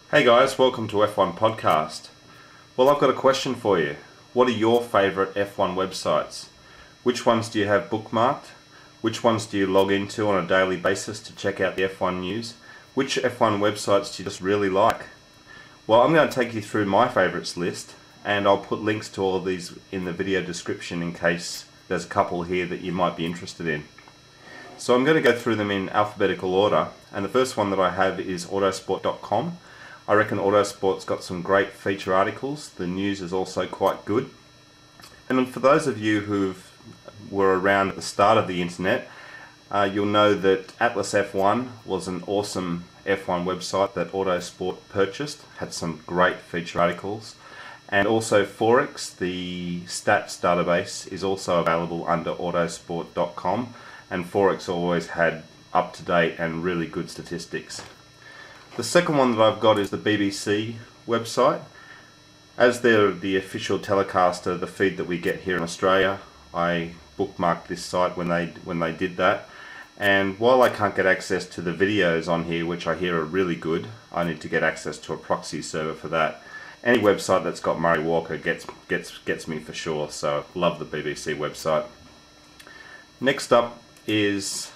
Hey guys, welcome to F1 Podcast. Well, I've got a question for you. What are your favourite F1 websites? Which ones do you have bookmarked? Which ones do you log into on a daily basis to check out the F1 news? Which F1 websites do you just really like? Well, I'm going to take you through my favourites list, and I'll put links to all of these in the video description in case there's a couple here that you might be interested in. So I'm going to go through them in alphabetical order, and the first one that I have is autosport.com. I reckon Autosport's got some great feature articles. The news is also quite good. And for those of you who were around at the start of the internet, you'll know that Atlas F1 was an awesome F1 website that Autosport purchased. Had some great feature articles. And also Forex, the stats database, is also available under autosport.com. And Forex always had up-to-date and really good statistics. The second one that I've got is the BBC website. As they're the official telecaster, the feed that we get here in Australia, I bookmarked this site when they did that. And while I can't get access to the videos on here, which I hear are really good, I need to get access to a proxy server for that. Any website that's got Murray Walker gets me for sure, so love the BBC website. Next up is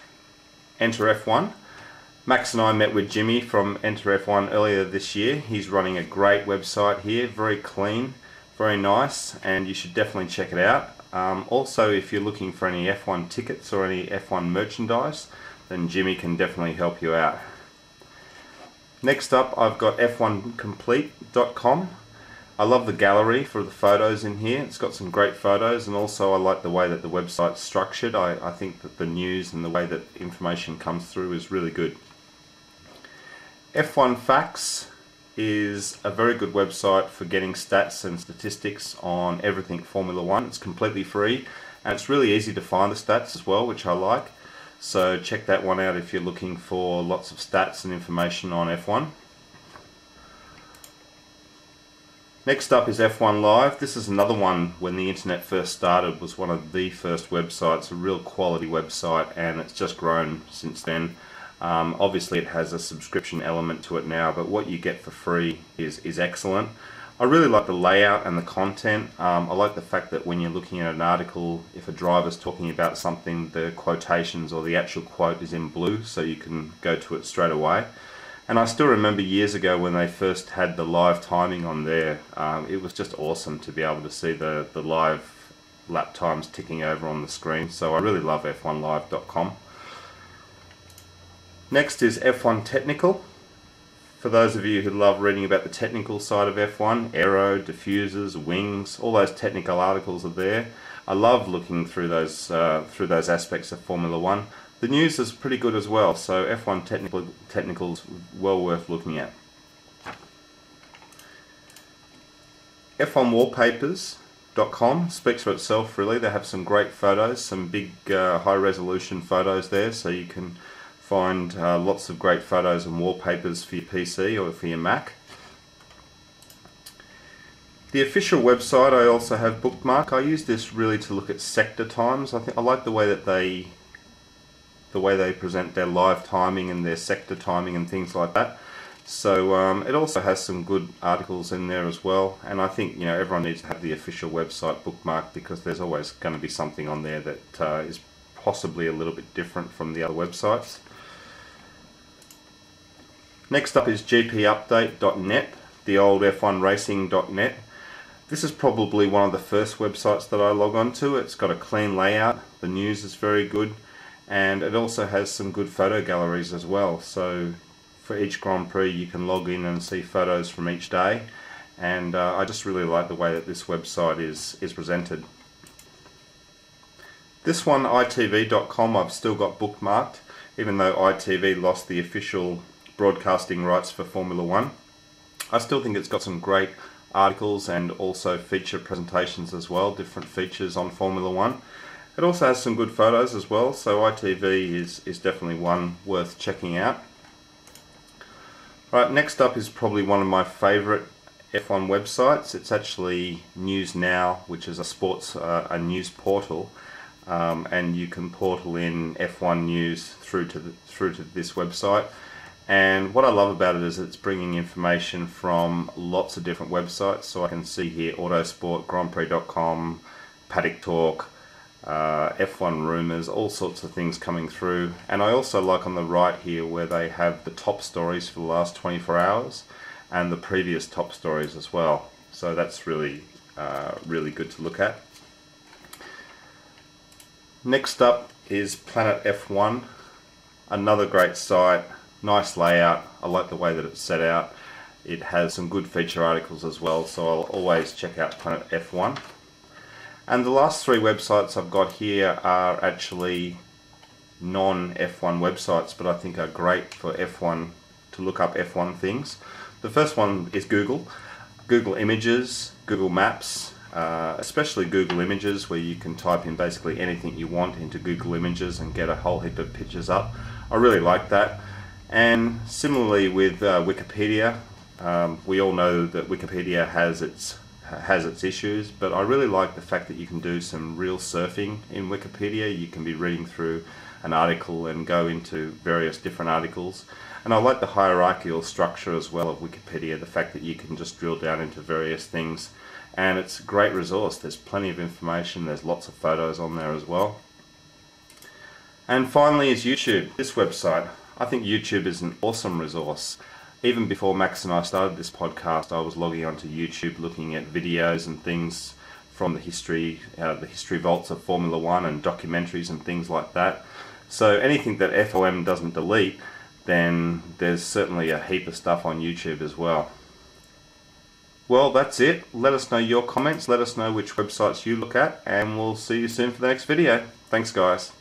Enter F1. Max and I met with Jimmy from Enter F1 earlier this year. He's running a great website here, very clean, very nice, and you should definitely check it out. Also, if you're looking for any F1 tickets or any F1 merchandise, then Jimmy can definitely help you out. Next up, I've got f1complete.com. I love the gallery for the photos in here. It's got some great photos, and also I like the way that the website's structured. I think that the news and the way that information comes through is really good. F1 Facts is a very good website for getting stats and statistics on everything Formula One. It's completely free, and it's really easy to find the stats as well, which I like. So check that one out if you're looking for lots of stats and information on F1. Next up is F1 Live. This is another one, when the internet first started, was one of the first websites, a real quality website, and it's just grown since then. Obviously it has a subscription element to it now, but what you get for free is excellent. I really like the layout and the content. I like the fact that when you're looking at an article, if a driver's talking about something, the quotations or the actual quote is in blue, so you can go to it straight away. And I still remember years ago when they first had the live timing on there. It was just awesome to be able to see the live lap times ticking over on the screen. So I really love f1live.com. Next is F1 Technical. For those of you who love reading about the technical side of F1, aero, diffusers, wings, all those technical articles are there. I love looking through those aspects of Formula One. The news is pretty good as well, so F1 Technical's well worth looking at. F1Wallpapers.com speaks for itself really. They have some great photos, some big high resolution photos there, so you can find lots of great photos and wallpapers for your PC or for your Mac. The official website I also have bookmarked. I use this really to look at sector times. I like the way that they present their live timing and their sector timing and things like that. So it also has some good articles in there as well, and I think everyone needs to have the official website bookmarked, because there's always going to be something on there that is possibly a little bit different from the other websites. Next up is gpupdate.net, the old f1racing.net. This is probably one of the first websites that I log on to. It's got a clean layout, the news is very good, and it also has some good photo galleries as well. So for each Grand Prix you can log in and see photos from each day, and I just really like the way that this website is presented. This one, itv.com, I've still got bookmarked, even though ITV lost the official broadcasting rights for Formula One. I still think it's got some great articles and also feature presentations as well, different features on Formula One. It also has some good photos as well, so ITV is definitely one worth checking out. Right, next up is probably one of my favourite F1 websites. It's actually News Now, which is a news portal, and you can portal in F1 news through to this website. And what I love about it is it's bringing information from lots of different websites. So I can see here Autosport, GrandPrix.com, Paddock Talk, F1 Rumours, all sorts of things coming through. And I also like on the right here where they have the top stories for the last 24 hours and the previous top stories as well. So that's really, really good to look at. Next up is Planet F1, another great site, nice layout. I like the way that it's set out. It has some good feature articles as well, so I'll always check out Planet F1. And the last three websites I've got here are actually non-F1 websites, but I think are great for F1 to look up F1 things. The first one is Google Images, Google Maps, especially Google Images, where you can type in basically anything you want into Google Images and get a whole heap of pictures up. I really like that. And similarly with Wikipedia, we all know that Wikipedia has its issues, but I really like the fact that you can do some real surfing in Wikipedia. You can be reading through an article and go into various different articles. And I like the hierarchical structure as well of Wikipedia, the fact that you can just drill down into various things. And it's a great resource. There's plenty of information, there's lots of photos on there as well. And finally is YouTube, this website. I think YouTube is an awesome resource. Even before Max and I started this podcast, I was logging onto YouTube looking at videos and things from the history vaults of Formula One and documentaries and things like that. So anything that FOM doesn't delete, then there's certainly a heap of stuff on YouTube as well. Well, that's it. Let us know your comments, let us know which websites you look at, and we'll see you soon for the next video. Thanks guys.